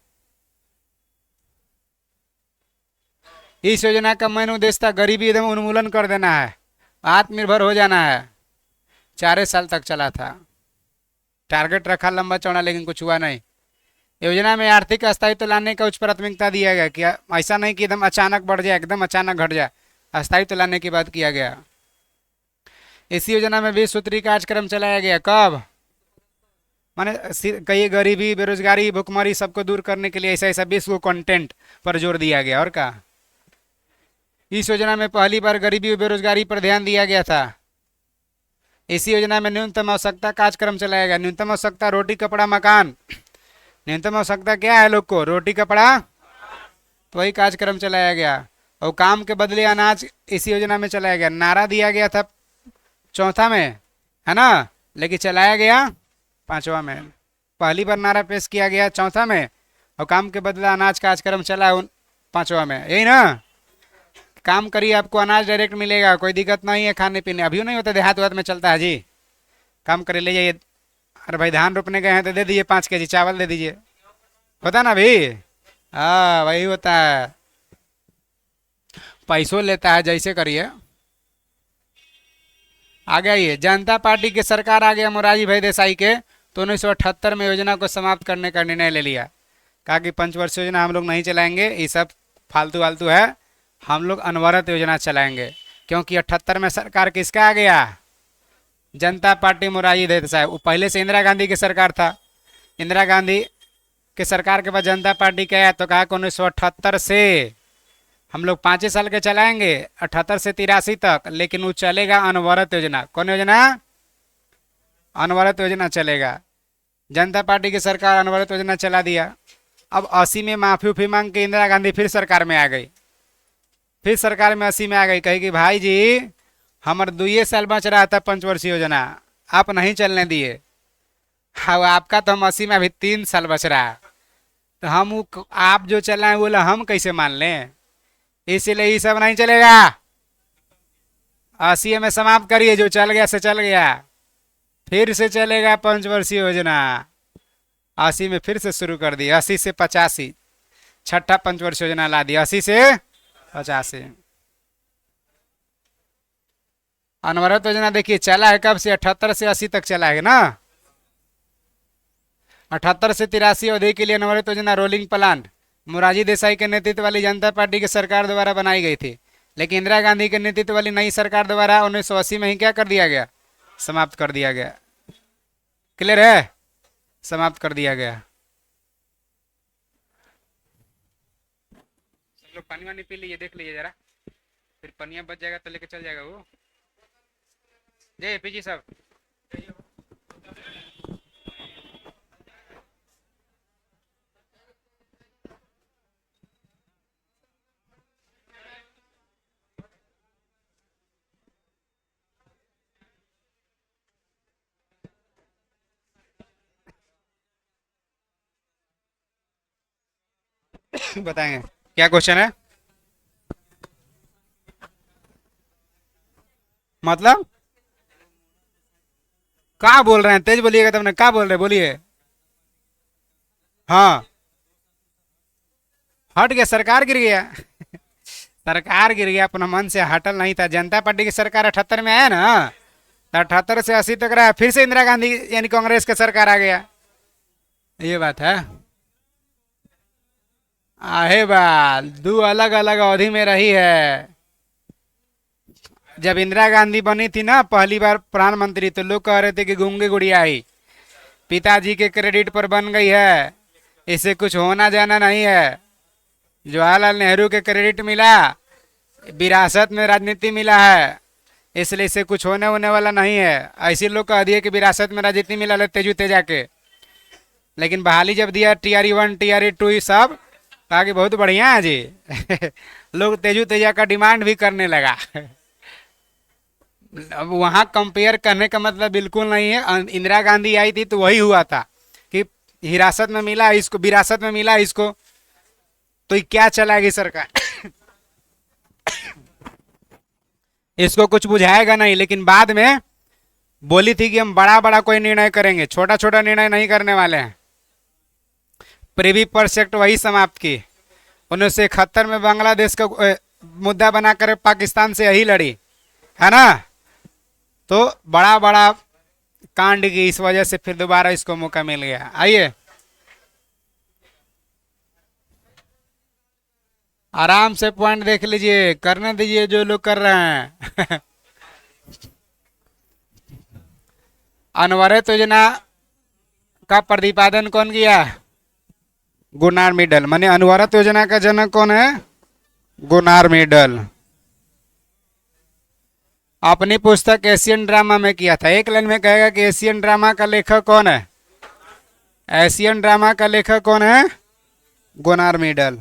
इस योजना का मेन उद्देश्य था गरीबी एकदम उन्मूलन कर देना है, आत्मनिर्भर हो जाना है। 4 साल तक चला था, टारगेट रखा लंबा चौड़ा, लेकिन कुछ हुआ नहीं। योजना में आर्थिक अस्थायित्व लाने का उच्च प्राथमिकता दिया गया कि ऐसा नहीं कि एकदम अचानक बढ़ जाए, एकदम अचानक घट जाए, अस्थायित्व लाने की बात किया गया। इसी योजना में 20 सूत्री कार्यक्रम चलाया गया। कब? माने कई गरीबी, बेरोजगारी, भुखमरी सबको दूर करने के लिए ऐसा ऐसा 20 को कंटेंट पर जोर दिया गया। और क्या, इस योजना में पहली बार गरीबी और बेरोजगारी पर ध्यान दिया गया था। इसी योजना में न्यूनतम आवश्यकता कार्यक्रम चलाया गया। न्यूनतम आवश्यकता रोटी कपड़ा मकान, न्यूनतम आवश्यकता क्या है लोग को? रोटी कपड़ा, तो वही कार्यक्रम चलाया गया। और काम के बदले अनाज इसी योजना में चलाया गया। नारा दिया गया था चौथा में, है ना, लेकिन चलाया गया 5वां में। पहली बार नारा पेश किया गया चौथा में, और काम के बदले अनाज का कार्यक्रम चला 5वां में। यही ना, काम करिए आपको अनाज डायरेक्ट मिलेगा, कोई दिक्कत नहीं है खाने पीने। अभी नहीं होता, देहात वात में चलता है जी, काम करे ले जाइए, अरे भाई धान रोपने गए हैं तो दे दीजिए 5 केजी चावल दे दीजिए, होता ना भाई। हाँ, वही होता है, पैसों लेता है, जैसे करिए। आ गई जनता पार्टी की सरकार, आ गया मोरारजी भाई देसाई के, तो 1978 में योजना को समाप्त करने का निर्णय ले लिया। कहा कि पंचवर्षीय योजना हम लोग नहीं चलाएंगे, ये सब फालतू वालतू है, हम लोग अनवरत योजना चलाएंगे। क्योंकि 78 में सरकार किसका आ गया? जनता पार्टी मोरारजी देसाई। वो पहले से इंदिरा गांधी की सरकार था, इंदिरा गांधी की सरकार के बाद जनता पार्टी का आया, तो कहा कि 1978 से हम लोग 5 साल के चलाएंगे, 78 से 83 तक, लेकिन वो चलेगा अनवरत योजना। कौन योजना? अनवरत योजना चलेगा। जनता पार्टी की सरकार अनवरत योजना चला दिया। अब 80 में माफी उफी मांग के इंदिरा गांधी फिर सरकार में आ गई, फिर सरकार में 80 में आ गई, कही कि भाई जी हमारे 2 साल बच रहा था पंचवर्षीय योजना, आप नहीं चलने दिए। हाँ, आपका तो हम 80 में अभी 3 साल बच रहा है, तो हम आप जो चलाएं बोला हम कैसे मान लें, इसीलिए ये सब नहीं चलेगा। 80 में समाप्त करिए, जो चल गया से चल गया, फिर से चलेगा पंचवर्षीय योजना। 80 में फिर से शुरू कर दिया, 80 से 85, छठा पंचवर्षीय योजना ला दिया, 80 से 85। अनवरत योजना देखिए चला है कब से? 78 से 80 तक चला है ना। 78 से 83 अवधि के लिए अनवरत योजना रोलिंग प्लान मोरारजी देसाई के नेतृत्व वाली जनता पार्टी की सरकार द्वारा बनाई गई थी, लेकिन इंदिरा गांधी के नेतृत्व वाली नई सरकार द्वारा 1980 में ही क्या कर दिया गया? समाप्त कर दिया गया। क्लियर है? समाप्त कर दिया गया। सब लोग पानी वानी पी लीजिए, देख लीजिए जरा, फिर पनिया बच जाएगा तो लेके चल जाएगा वो। जय पीजी साहब। बताएंगे क्या क्वेश्चन है? मतलब क्या बोल रहे हैं? तेज बोलिएगा तब ना, क्या बोल रहे हैं? बोलिए। हाँ, हट गया, सरकार गिर गया। सरकार गिर गया, अपना मन से हटल नहीं था। जनता पार्टी की सरकार 78 में आया ना, तो 78 से 80 तक रहा, फिर से इंदिरा गांधी यानी कांग्रेस का सरकार आ गया। ये बात है। आहे बात दो अलग अलग अवधि में रही है। जब इंदिरा गांधी बनी थी ना पहली बार प्रधानमंत्री, तो लोग कह रहे थे कि गूंगी गुड़िया आई, पिताजी के क्रेडिट पर बन गई है, इसे कुछ होना जाना नहीं है। जवाहरलाल नेहरू के क्रेडिट मिला, विरासत में राजनीति मिला है, इसलिए इसे कुछ होने होने वाला नहीं है। ऐसे लोग कह दिए कि विरासत में राजनीति मिला है तेजू तेजा के। लेकिन बहाली जब दिया टीआरई 1 टीआरई 2 ये सब, कहा कि बहुत बढ़िया है जी। लोग तेजू तेजा का डिमांड भी करने लगा। अब वहां कंपेयर करने का मतलब बिल्कुल नहीं है। इंदिरा गांधी आई थी तो वही हुआ था कि हिरासत में मिला इसको, विरासत में मिला इसको, तो ये क्या चलाएगी सरकार? इसको कुछ बुझाएगा नहीं। लेकिन बाद में बोली थी कि हम बड़ा बड़ा कोई निर्णय करेंगे, छोटा छोटा निर्णय नहीं करने वाले हैं। प्रिवी पर्स एक्ट वही समाप्त की। 1971 में बांग्लादेश का मुद्दा बनाकर पाकिस्तान से यही लड़ी है ना। तो बड़ा बड़ा कांड की इस वजह से फिर दोबारा इसको मौका मिल गया। आइए आराम से पॉइंट देख लीजिए, करने दीजिए जो लोग कर रहे हैं। अनवरत योजना का प्रतिपादन कौन किया? Gunnar middle. माने अनवरत योजना का जनक कौन है? Gunnar middle. अपनी पुस्तक एशियन ड्रामा में किया था। एक लाइन में कहेगा कि एशियन ड्रामा का लेखक कौन है? एशियन ड्रामा का लेखक कौन है? Gunnar middle.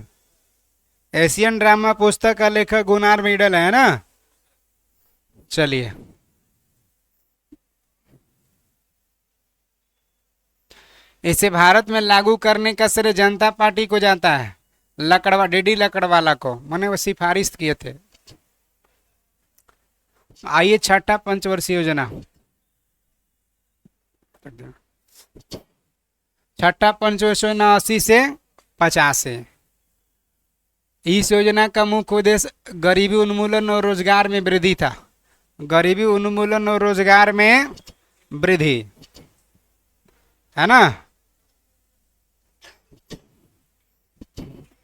एशियन ड्रामा पुस्तक का लेखक गुनार मिडल है ना। चलिए, इसे भारत में लागू करने का श्रेय जनता पार्टी को जाता है। लकड़वा, डीडी लकड़वाला को, मैंने वो सिफारिश किए थे। आइए छठा पंचवर्षीय योजना। छठा पंचवर्षीय योजना 80 से 50 है। इस योजना का मुख्य उद्देश्य गरीबी उन्मूलन और रोजगार में वृद्धि था। गरीबी उन्मूलन और रोजगार में वृद्धि, है ना।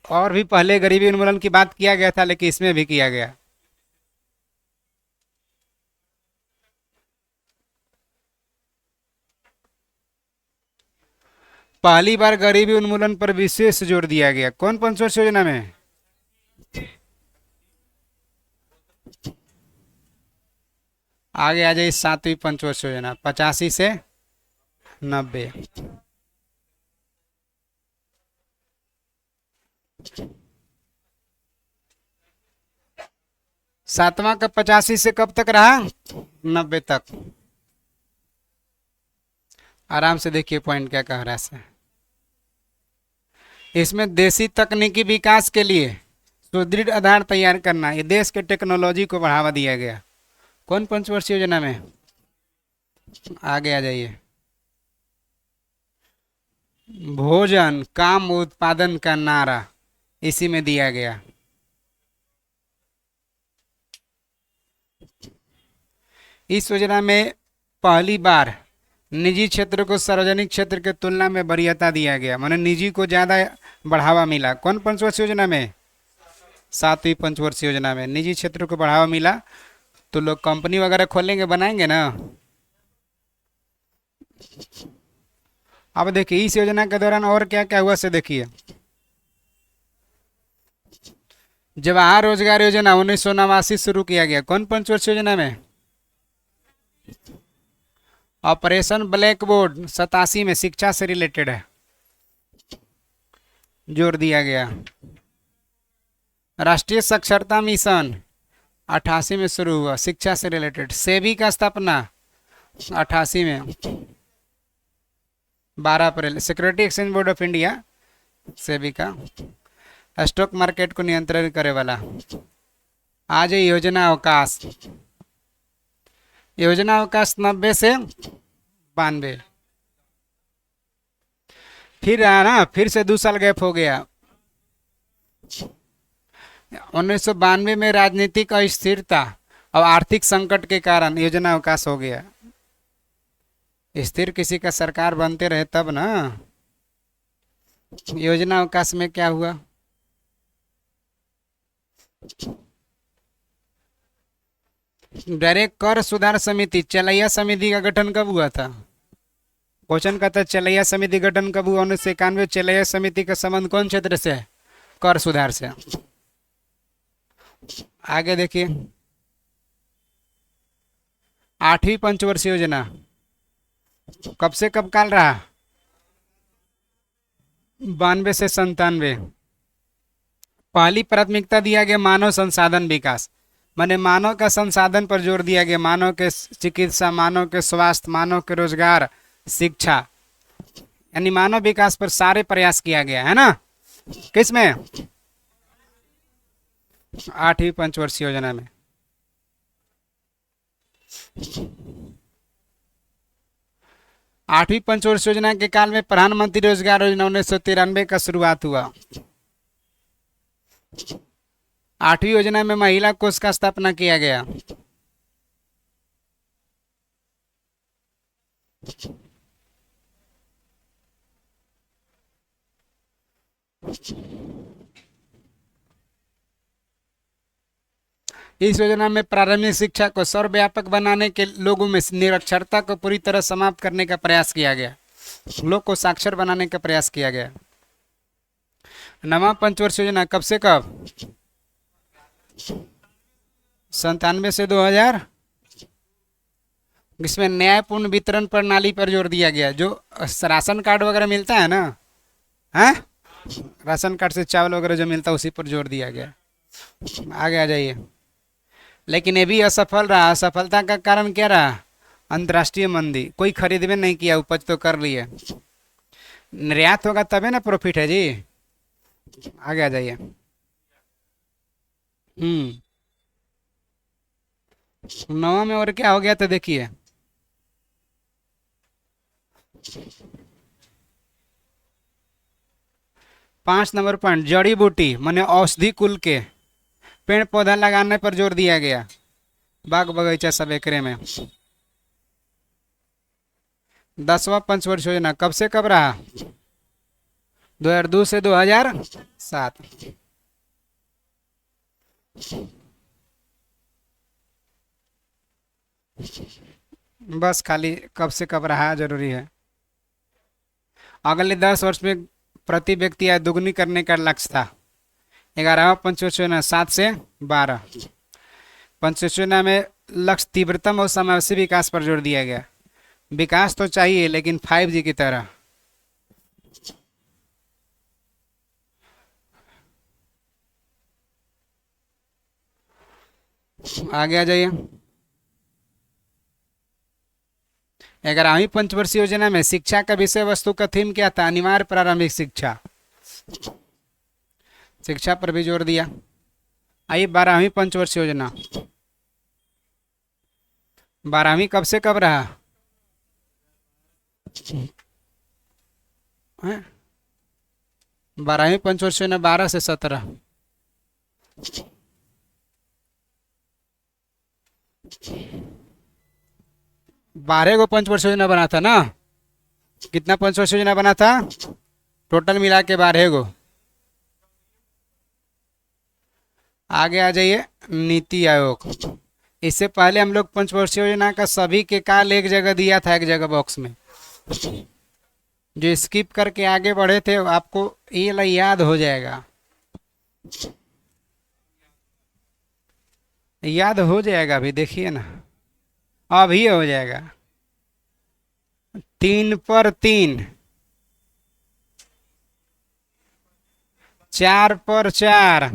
और भी पहले गरीबी उन्मूलन की बात किया गया था, लेकिन इसमें भी किया गया। पहली बार गरीबी उन्मूलन पर विशेष जोर दिया गया। कौन पंचवर्षीय योजना में? आगे आ जाइए, सातवीं पंचवर्षीय योजना 85 से 90। सातवां का 85 से कब तक रहा? 90 तक। आराम से देखिए पॉइंट क्या कह रहा है। इसमें देशी तकनीकी विकास के लिए सुदृढ़ आधार तैयार करना, ये देश के टेक्नोलॉजी को बढ़ावा दिया गया। कौन पंचवर्षीय योजना में? आगे आ जाइए। भोजन काम उत्पादन का नारा इसी में दिया गया। इस योजना में पहली बार निजी क्षेत्र को सार्वजनिक क्षेत्र के तुलना में वरीयता दिया गया, माने निजी को ज्यादा बढ़ावा मिला। कौन पंचवर्षीय योजना में? सातवीं पंचवर्षीय योजना में निजी क्षेत्र को बढ़ावा मिला, तो लोग कंपनी वगैरह खोलेंगे, बनाएंगे ना। अब देखिए इस योजना के दौरान और क्या क्या हुआ से देखिए। जवाहर रोजगार योजना 1989 शुरू किया गया। कौन पंचवर्षीय योजना में? ऑपरेशन ब्लैक बोर्ड 87 में शिक्षा से रिलेटेड है, जोर दिया गया। राष्ट्रीय साक्षरता मिशन 88 में शुरू हुआ, शिक्षा से रिलेटेड। सेबी का स्थापना 88 में 12 अप्रैल। Security Exchange Board of India, SEBI का। स्टॉक मार्केट को नियंत्रित करे वाला। आज है योजना अवकाश। योजना अवकाश 90 से 92। फिर आया ना, फिर से 2 साल गैप हो गया। 1992 में राजनीतिक अस्थिरता और आर्थिक संकट के कारण योजना अवकाश हो गया। स्थिर किसी का सरकार बनते रहे तब ना। योजना अवकाश में क्या हुआ? डायरेक्ट कर सुधार समिति, चलैया समिति का गठन कब हुआ था? क्वेश्चन का था चलैया समिति गठन कब हुआ? 1991। चलैया समिति का संबंध कौन क्षेत्र से है? कर सुधार से। आगे देखिए, 8वीं पंचवर्षीय योजना कब से कब काल रहा? 92 से 97। पहली प्राथमिकता दिया गया मानव संसाधन विकास, माने मानव का संसाधन पर जोर दिया गया। मानव के चिकित्सा, मानव के स्वास्थ्य, मानव के रोजगार, शिक्षा, यानी मानव विकास पर सारे प्रयास किया गया है ना। किसमें? 8वीं पंचवर्षीय योजना में। आठवीं पंचवर्षीय योजना के काल में प्रधानमंत्री रोजगार योजना 1993 का शुरुआत हुआ। 8वीं योजना में महिला कोष का स्थापना किया गया। इस योजना में प्रारंभिक शिक्षा को सर्वव्यापक बनाने के लोगों में निरक्षरता को पूरी तरह समाप्त करने का प्रयास किया गया। लोग को साक्षर बनाने का प्रयास किया गया। नवा पंचवर्षीय योजना कब से कब? 97 से 2000। इसमें न्यायपूर्ण वितरण प्रणाली पर जोर दिया गया। जो राशन कार्ड वगैरह मिलता है ना, है राशन कार्ड से चावल वगैरह जो मिलता है उसी पर जोर दिया गया। आगे आ जाइए। लेकिन ये भी असफल रहा। असफलता का कारण क्या रहा? अंतर्राष्ट्रीय मंदी। कोई खरीद भी नहीं किया, उपज तो कर लिए। निर्यात होगा तबे ना प्रॉफिट है जी। आगे आ जाइए। नवा में और क्या हो गया तो देखिए, पांच नंबर पॉइंट, जड़ी बूटी माने औषधि कुल के पेड़ पौधा लगाने पर जोर दिया गया। बाग बगीचा सब एकरे में। 10वां पंचवर्षीय योजना कब से कब रहा? 2002 से 2007। बस खाली कब से कब रहा जरूरी है। अगले 10 वर्ष में प्रति व्यक्ति आय दुगनी करने का लक्ष्य था। 11वां पंचवर्षीय योजना 7 से 12। पंचवर्षीय योजना में लक्ष्य तीव्रतम और समावेशी विकास पर जोर दिया गया। विकास तो चाहिए लेकिन 5G की तरह। आगे आ जाइए। 11वीं पंचवर्षीय योजना में शिक्षा का विषय वस्तु का थीम क्या था? अनिवार्य प्रारंभिक शिक्षा। शिक्षा पर भी जोर दिया। आइए 12वीं पंचवर्षीय योजना। 12वीं कब से कब रहा? 12वीं पंचवर्षीय योजना 12 से 17। बारह गो पंचवर्षीय योजना बना था ना। कितना पंचवर्षीय योजना बना था? टोटल मिला के 12 गो। आगे आ जाइए। नीति आयोग। इससे पहले हम लोग पंचवर्षीय योजना का सभी के काल एक जगह दिया था, एक जगह बॉक्स में। जो स्किप करके आगे बढ़े थे आपको ये याद हो जाएगा। याद हो जाएगा अभी, देखिए ना, अभी हो जाएगा। 3 पर 3, 4 पर 4,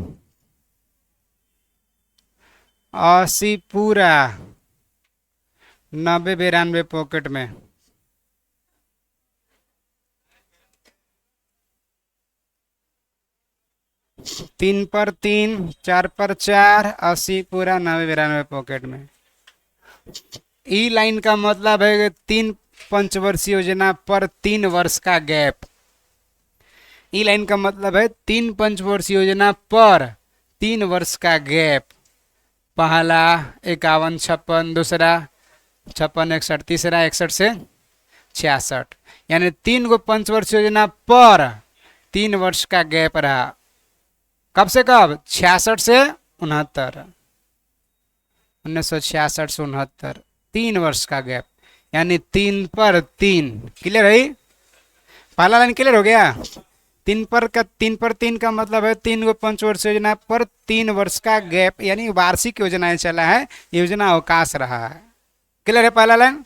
80 पूरा, 90 92 पॉकेट में। तीन पर तीन, चार पर चार, 80 पूरा, 90 92 पॉकेट में। ई लाइन का मतलब है कि तीन पंचवर्षीय योजना पर 3 वर्ष का गैप। ई लाइन का मतलब है तीन पंचवर्षीय योजना पर 3 वर्ष का गैप। पहला 51 56, दूसरा 56 61, तीसरा 61 से 66, यानी 3 गो पंचवर्षीय योजना पर 3 वर्ष का गैप रहा। कब से कब? 66 से 69, 1966 से 69, 3 वर्ष का गैप, यानी 3 पर 3। क्लियर है? पहला लाइन क्लियर हो गया? 3 पर 3 का मतलब है 3 गो पंचवर्षीय योजना पर 3 वर्ष का गैप, यानी वार्षिक योजनाएं चला है, योजना अवकाश रहा है। क्लियर है पहला लाइन?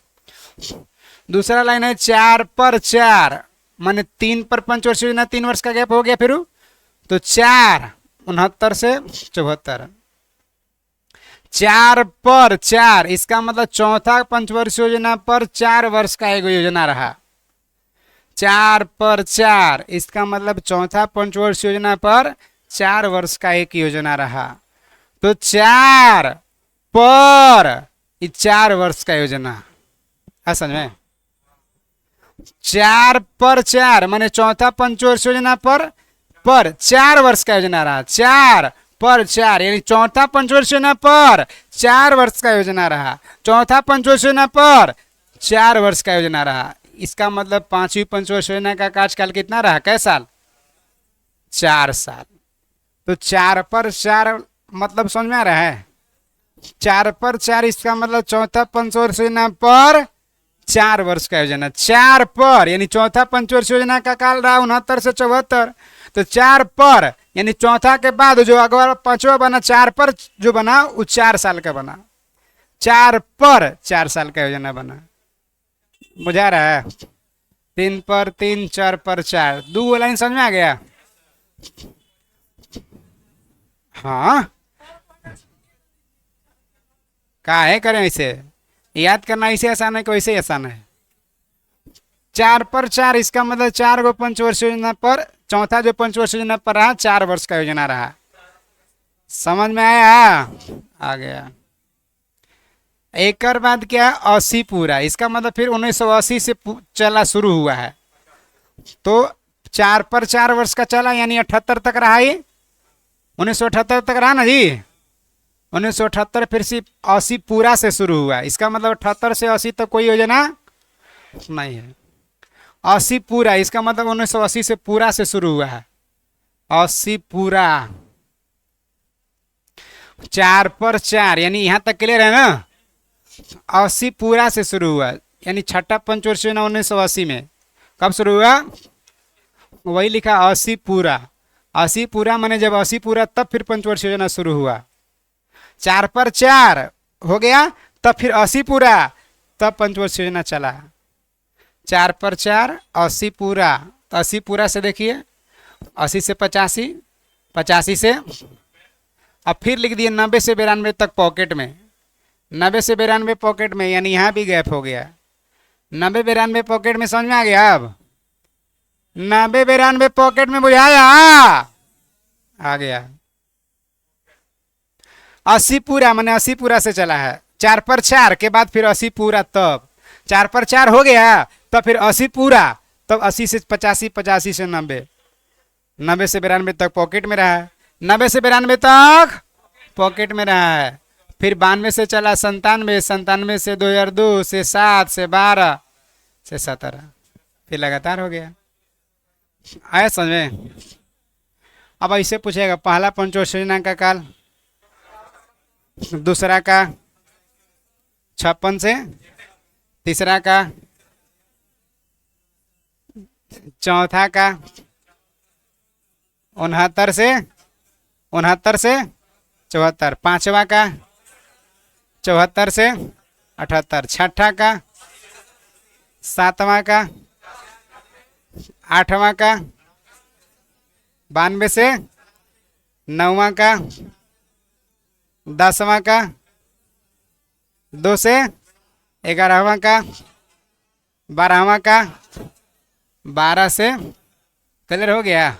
दूसरा लाइन है 4 पर 4, माने 3 पर पंचवर्षीय योजना 3 वर्ष का गैप हो गया, फिर तो 4 69 से 74, 4 पर 4, इसका मतलब चौथा पंचवर्षीय योजना पर 4 वर्ष का एक योजना रहा। 4 पर 4, इसका मतलब चौथा पंचवर्षीय योजना पर 4 वर्ष का एक योजना रहा। तो 4 पर 4 वर्ष का योजना, समझ में? 4 पर 4 माने चौथा पंचवर्षीय योजना पर 4 वर्ष का योजना रहा। 4 पर 4 यानी चौथा पंचवर्षीय योजना पर 4 वर्ष का योजना रहा। चौथा पंचवर्षीय योजना पर 4 वर्ष का योजना रहा। इसका मतलब पांचवी पंचवर्षीय योजना का कार्यकाल कितना रहा? कै साल? 4 साल। तो 4 पर 4 मतलब समझ में आ रहा है? 4 पर 4 इसका मतलब चौथा पंचवर्षीय योजना पर 4 वर्ष का योजना। 4 पर यानी चौथा पंचवर्षीय योजना का काल रहा 69 से 74, तो 4 पर यानी चौथा के बाद जो अगला पांचवा बना 4 पर जो बना वो 4 साल का बना। 4 पर 4 साल का योजना बना। बुझा रहा है? 3 पर 3, 4 पर 4, 2 लाइन समझ में आ गया? हाँ, का है करें इसे याद करना, इसे आसान है कि वैसे आसान है? 4 पर 4 इसका मतलब 4 गो पंचवर्षीय योजना पर चौथा जो पंचवर्षीय योजना पर रहा 4 वर्ष का योजना रहा। समझ में आया? आ गया। एक बाद क्या है? 80 पूरा, इसका मतलब फिर 1980 से चला शुरू हुआ है, तो 4 पर 4 वर्ष का चला, यानी 78 तक रहा। ये 1978 तक रहा ना जी। 1978 फिर सिर्फ 80 पूरा से शुरू हुआ, इसका मतलब 78 से 80 तक कोई योजना नहीं है। 80 पूरा इसका मतलब 1980 से पूरा से शुरू हुआ है। 80 पूरा, 4 पर 4 यानी यहां तक क्लियर है ना? 80 पूरा से शुरू हुआ, यानी छठा पंचवर्षीय योजना 1980 में कब शुरू हुआ? वही लिखा 80 पूरा। 80 पूरा माने जब 80 पूरा तब फिर पंचवर्षीय योजना शुरू हुआ। 4 पर 4 हो गया तब फिर 80 पूरा, तब पंचवर्षीय योजना चला। 4 पर 4 80 पूरा, तो 80 पूरा से देखिए 80 से 85, 85 से अब फिर लिख दिए 90 से 92 तक पॉकेट में। 90 से 92 पॉकेट में, यानी यहाँ भी गैप हो गया। 90 92 पॉकेट में समझ में आ गया? अब 90 92 पॉकेट में बुझाया? आ गया। 80 पूरा माने 80 पूरा से चला है। 4 पर 4 के बाद फिर 80 पूरा, तब 4 पर 4 हो गया, तब फिर 80 पूरा, तब 80 से 85, 85 से 90, 90 से 92 तक पॉकेट में रहा है। 90 से 92 तक पॉकेट में रहा है। फिर 92 से चला 97, 97 से 2002, से 7, से 12, से 17, फिर लगातार हो गया। आया समझ में? अब ऐसे पूछेगा पहला पंचवर्षीय योजना का काल, दूसरा का 56 से, तीसरा का, चौथा का 69 से 74, पांचवा का 74 से 78, छठा का, सातवां का, आठवां का 92 से, नौवां का, 10वां का, 2 से 11वां का, 12वां का, 12 से, क्लियर हो गया?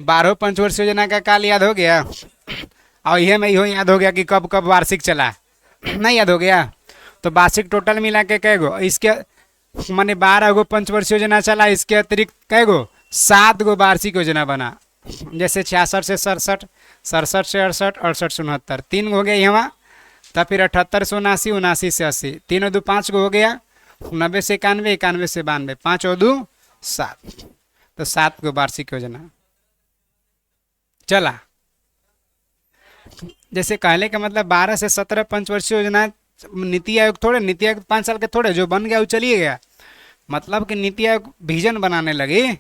12 पंचवर्षीय योजना का काल याद हो गया। और यह में इहो याद हो गया कि कब कब वार्षिक चला, नहीं याद हो गया। तो वार्षिक टोटल मिला के कै गो इसके, माने 12 गो पंचवर्षीय योजना चला, इसके अतिरिक्त कै गो 7 गो वार्षिक योजना बना। जैसे 66 से 67, 67 से 68, 68 से 69, 3 गो हो गया यहाँ। तब फिर 78 से 79, 79 से 80, 3 और 2 5 गो हो गया। 90 से 91, 91 से 92, 5 और 2 7, तो 7 गो वार्षिक योजना चला। जैसे कहले का मतलब 12 से 17 पंचवर्षीय योजना, नीति आयोग थोड़े, नीति आयोग 5 साल के थोड़े, जो बन गया वो चलिए गया। मतलब कि नीति आयोग विजन बनाने लगी,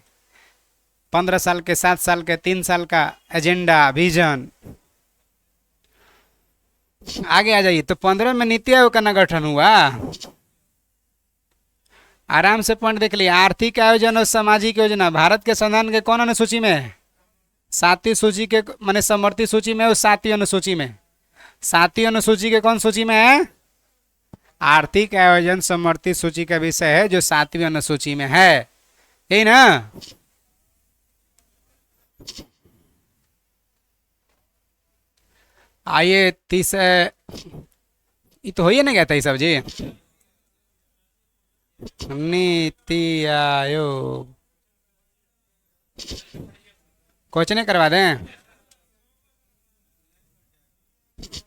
15 साल के, 7 साल के, 3 साल का एजेंडा विजन। आगे आ जाइए। तो 15 में नीति आयोग का न गठन हुआ। आराम से पॉइंट देख लिया। आर्थिक आयोजन और सामाजिक योजना भारत के संविधान के कौन अनुसूची में है? 7वीं सूची के, माने समवर्ती सूची में, उस 7वीं अनुसूची में। 7वीं अनुसूची के कौन सूची में है? आर्थिक आयोजन समवर्ती सूची का विषय है जो 7वीं अनुसूची में है, यही ना। आइए ये तो हो ही ना गया था ये सब जी। नीति आयोग क्वेश्चन करवा दें,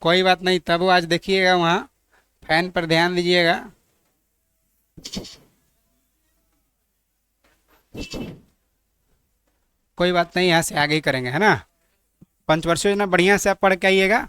कोई बात नहीं। तब वो आज देखिएगा वहाँ, फैन पर ध्यान दीजिएगा। कोई बात नहीं, यहाँ से आगे ही करेंगे, है ना। पंचवर्षीय योजना बढ़िया से आप पढ़ के आइएगा।